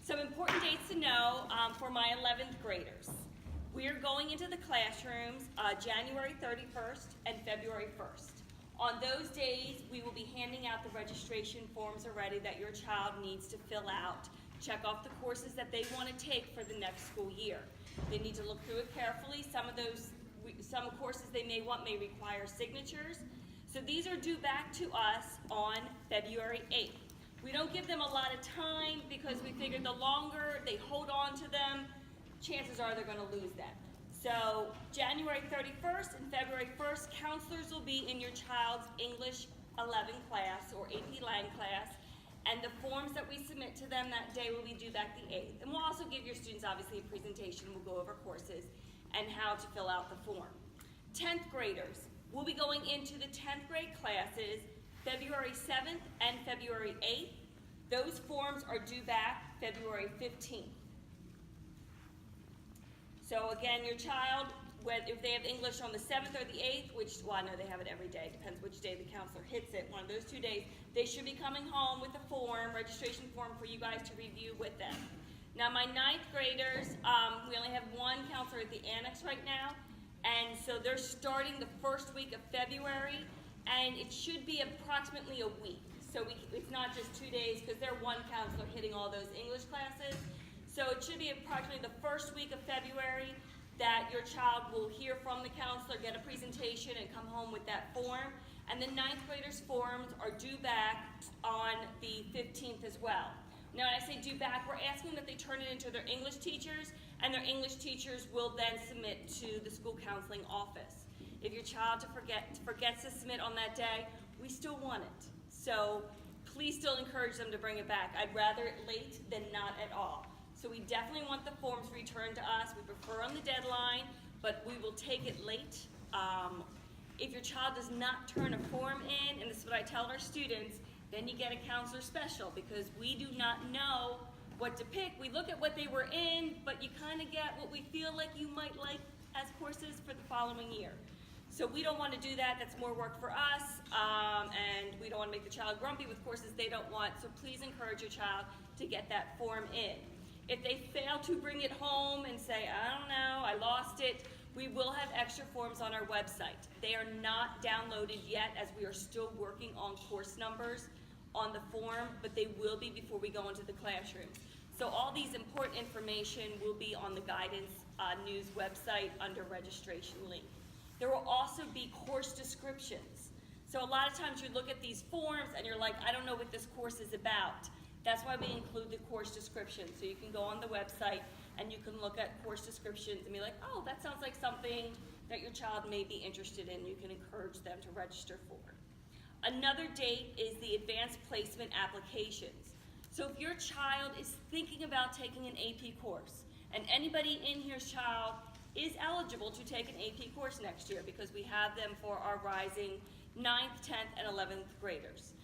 Some important dates to know for my 11th graders. We are going into the classrooms January 31st and February 1st. On those days, we will be handing out the registration forms already that your child needs to fill out. Check off the courses that they want to take for the next school year. They need to look through it carefully. Some courses they may want may require signatures. So these are due back to us on February 8th. We don't give them a lot of time because we figure the longer they hold on to them, chances are they're going to lose them. So January 31st and February 1st, counselors will be in your child's English 11 class or AP Lang class, and the forms that we submit to them that day will be due back the 8th. And we'll also give your students obviously a presentation. We'll go over courses and how to fill out the form. 10th graders, we'll be going into the 10th grade classes February 7th and February 8th. Those forms are due back February 15th. So again, your child, if they have English on the 7th or the 8th, which, well, I know they have it every day, depends which day the counselor hits it, one of those 2 days, they should be coming home with a form, registration form for you guys to review with them. Now my 9th graders, we only have one counselor at the annex right now, and so they're starting the first week of February, and it should be approximately a week. So it's not just 2 days because they're one counselor hitting all those English classes. So it should be approximately the first week of February that your child will hear from the counselor, get a presentation, and come home with that form. And the 9th graders' forms are due back on the 15th as well. Now when I say due back, we're asking that they turn it into their English teachers, and their English teachers will then submit to the school counseling office. If your child forgets to submit on that day, we still want it. So please still encourage them to bring it back. I'd rather it late than not at all. So we definitely want the forms returned to us. We prefer on the deadline, but we will take it late. If your child does not turn a form in, and this is what I tell our students, then you get a counselor special because we do not know what to pick. We look at what they were in, but you kind of get what we feel like you might like as courses for the following year. So we don't want to do that. That's more work for us, and we don't want to make the child grumpy with courses they don't want. So please encourage your child to get that form in. If they fail to bring it home and say, I don't know, I lost it, we will have extra forms on our website. They are not downloaded yet as we are still working on course numbers on the form, but they will be before we go into the classrooms. So all these important information will be on the guidance news website under registration link. There will also be course descriptions. So a lot of times you look at these forms and you're like, I don't know what this course is about. That's why we include the course description. So you can go on the website and you can look at course descriptions and be like, oh, that sounds like something that your child may be interested in. You can encourage them to register for. Another date is the advanced placement applications. So if your child is thinking about taking an AP course, and anybody in here's child is eligible to take an AP course next year because we have them for our rising 9th, 10th, and 11th graders.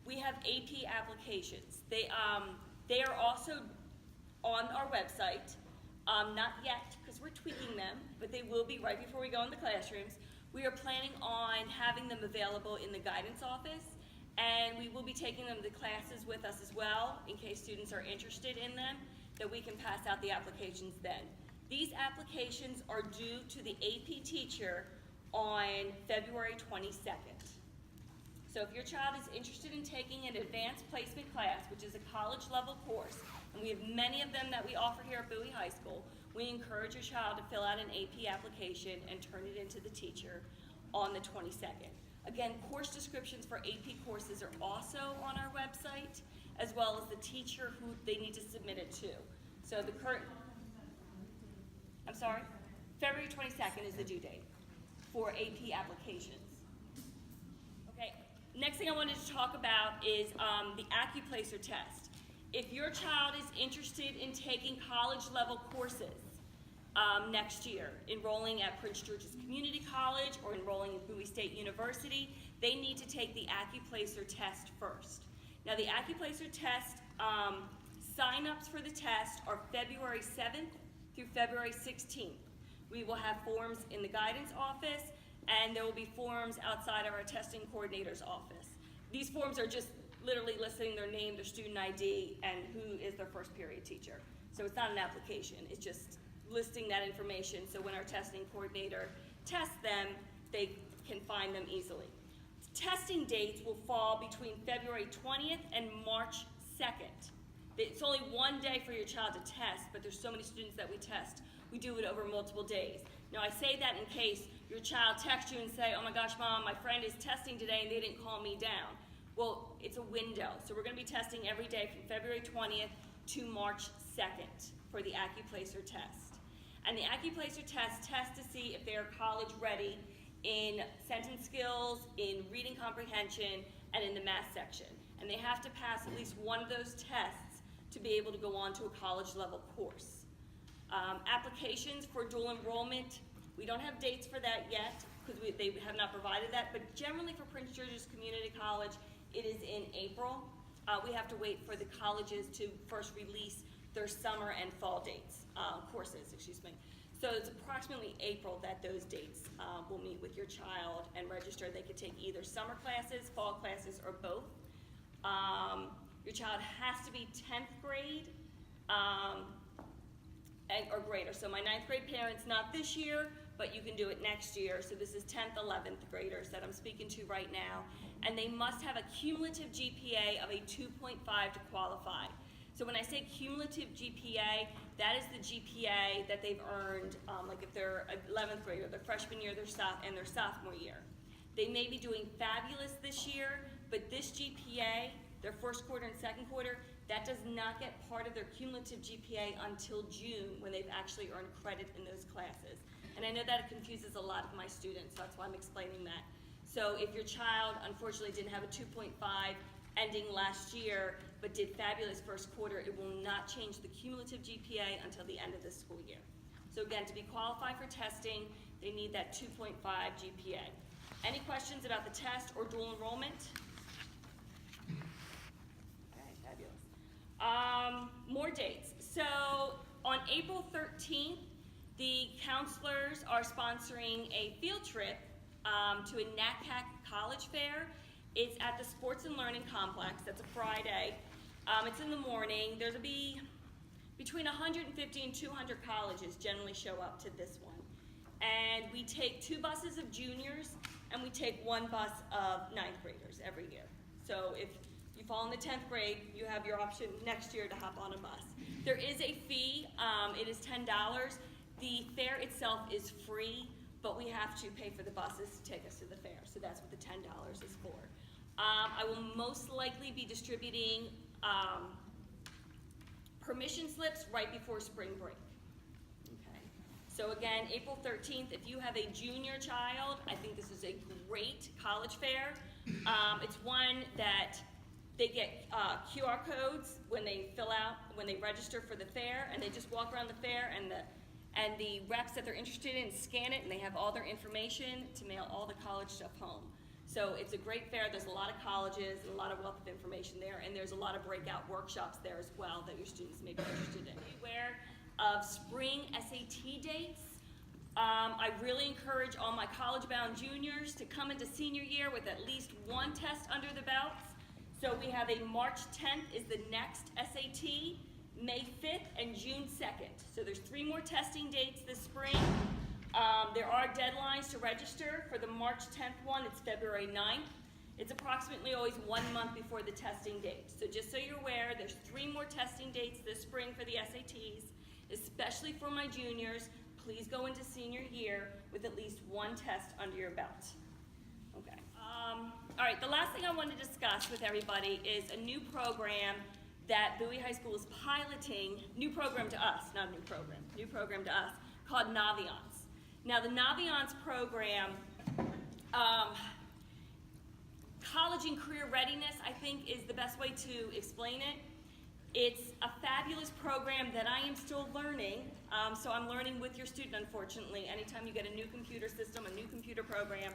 We have AP applications. They are also on our website, not yet because we're tweaking them, but they will be right before we go in the classrooms. We are planning on having them available in the guidance office, and we will be taking them to classes with us as well in case students are interested in them, that we can pass out the applications then. These applications are due to the AP teacher on February 22nd. So if your child is interested in taking an advanced placement class, which is a college level course, and we have many of them that we offer here at Bowie High School, we encourage your child to fill out an AP application and turn it into the teacher on the 22nd. Again, course descriptions for AP courses are also on our website, as well as the teacher who they need to submit it to. So the current, I'm sorry, February 22nd is the due date for AP applications. Okay, next thing I wanted to talk about is the AccuPlacer test. If your child is interested in taking college level courses next year, enrolling at Prince George's Community College or enrolling at Bowie State University, they need to take the AccuPlacer test first. Now the AccuPlacer test, sign-ups for the test are February 7th through February 16th. We will have forms in the guidance office, and there will be forms outside of our testing coordinator's office. These forms are just literally listing their name, their student ID, and who is their first period teacher. So it's not an application, it's just listing that information, so when our testing coordinator tests them, they can find them easily. Testing dates will fall between February 20th and March 2nd. It's only one day for your child to test, but there's so many students that we test. We do it over multiple days. Now I say that in case your child texts you and say, oh my gosh, Mom, my friend is testing today and they didn't call me down. Well, it's a window. So we're gonna be testing every day from February 20th to March 2nd for the AccuPlacer test. And the AccuPlacer test tests to see if they're college ready in sentence skills, in reading comprehension, and in the math section. And they have to pass at least one of those tests to be able to go on to a college level course. Applications for dual enrollment, we don't have dates for that yet because they have not provided that, but generally for Prince George's Community College, it is in April. We have to wait for the colleges to first release their summer and fall dates, courses, excuse me. So it's approximately April that those dates will meet with your child and register. They could take either summer classes, fall classes, or both. Your child has to be 10th grade or greater. So my 9th grade parents, not this year, but you can do it next year. So this is 10th, 11th graders that I'm speaking to right now. And they must have a cumulative GPA of a 2.5 to qualify. So when I say cumulative GPA, that is the GPA that they've earned, like if they're 11th grader, their freshman year, and their sophomore year. They may be doing fabulous this year, but this GPA, their first quarter and second quarter, that does not get part of their cumulative GPA until June when they've actually earned credit in those classes. And I know that confuses a lot of my students, so that's why I'm explaining that. So if your child unfortunately didn't have a 2.5 ending last year, but did fabulous first quarter, it will not change the cumulative GPA until the end of the school year. So again, to be qualified for testing, they need that 2.5 GPA. Any questions about the test or dual enrollment? Okay, fabulous. More dates. So on April 13th, the counselors are sponsoring a field trip to a NACAC college fair. It's at the Sports and Learning Complex. That's a Friday. It's in the morning. There'll be between 150 and 200 colleges generally show up to this one. And we take 2 buses of juniors and we take 1 bus of 9th graders every year. So if you fall in the 10th grade, you have your option next year to hop on a bus. There is a fee. It is $10. The fair itself is free, but we have to pay for the buses to take us to the fair. So that's what the $10 is for. I will most likely be distributing permission slips right before spring break. Okay. So again, April 13th, if you have a junior child, I think this is a great college fair. It's one that they get QR codes when they when they register for the fair, and they just walk around the fair, and the reps that they're interested in scan it, and they have all their information to mail all the college stuff home. So it's a great fair. There's a lot of colleges and a lot of wealth of information there, and there's a lot of breakout workshops there as well that your students may be interested in. Beware of spring SAT dates. I really encourage all my college-bound juniors to come into senior year with at least 1 test under the belts. So we have a March 10th is the next SAT, May 5th, and June 2nd. So there's 3 more testing dates this spring. There are deadlines to register. For the March 10th one, it's February 9th. It's approximately always 1 month before the testing date. So just so you're aware, there's 3 more testing dates this spring for the SATs, especially for my juniors. Please go into senior year with at least 1 test under your belt. Okay. All right, the last thing I want to discuss with everybody is a new program that Bowie High School is piloting, new program to us, not a new program to us, called Naviance. Now the Naviance program, college and career readiness, I think, is the best way to explain it. It's a fabulous program that I am still learning, so I'm learning with your student, unfortunately. Anytime you get a new computer system, a new computer program,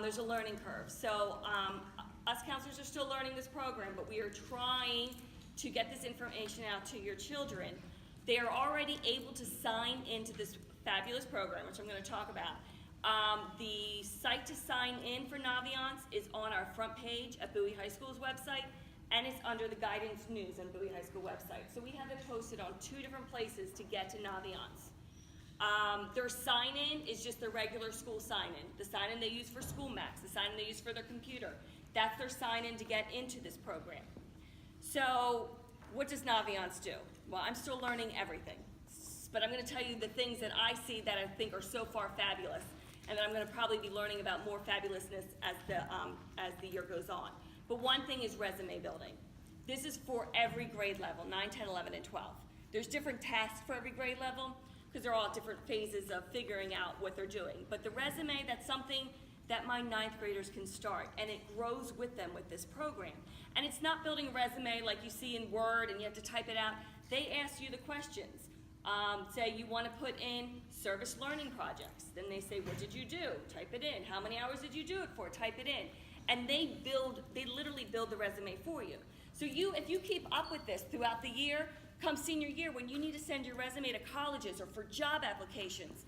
there's a learning curve. So us counselors are still learning this program, but we are trying to get this information out to your children. They are already able to sign into this fabulous program, which I'm going to talk about. The site to sign in for Naviance is on our front page at Bowie High School's website. and it's under the guidance news on Bowie High School website. So we have it posted on 2 different places to get to Naviance. Their sign-in is just the regular school sign-in. The sign-in they use for School Max, the sign-in they use for their computer. That's their sign-in to get into this program. So what does Naviance do? Well, I'm still learning everything, but I'm going to tell you the things that I see that I think are so far fabulous, and that I'm going to probably be learning about more fabulousness as the year goes on. But one thing is resume building. This is for every grade level, 9, 10, 11, and 12. There's different tasks for every grade level, because they're all at different phases of figuring out what they're doing. But the resume, that's something that my 9th graders can start, and it grows with them with this program. And it's not building a resume like you see in Word and you have to type it out. They ask you the questions. Say you want to put in service learning projects. Then they say, what did you do? Type it in. How many hours did you do it for? Type it in. And they literally build the resume for you. So if you keep up with this throughout the year, come senior year, when you need to send your resume to colleges or for job applications,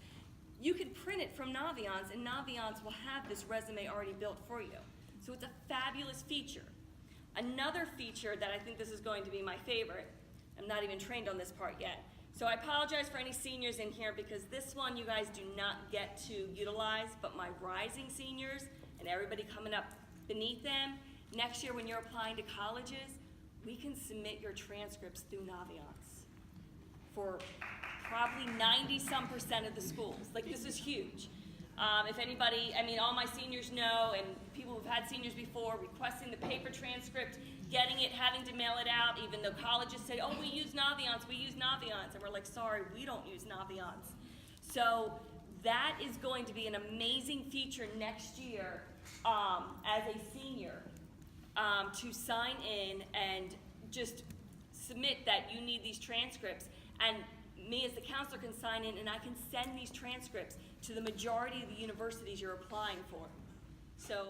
you can print it from Naviance, and Naviance will have this resume already built for you. So it's a fabulous feature. Another feature that I think this is going to be my favorite, I'm not even trained on this part yet, so I apologize for any seniors in here because this one you guys do not get to utilize, but my rising seniors and everybody coming up beneath them, next year when you're applying to colleges, we can submit your transcripts through Naviance for probably 90-some% of the schools. Like, this is huge. If anybody, I mean, all my seniors know, and people who've had seniors before, requesting the paper transcript, getting it, having to mail it out, even though colleges say, oh, we use Naviance, and we're like, sorry, we don't use Naviance. So that is going to be an amazing feature next year as a senior to sign in and just submit that you need these transcripts, and me as the counselor can sign in and I can send these transcripts to the majority of the universities you're applying for. So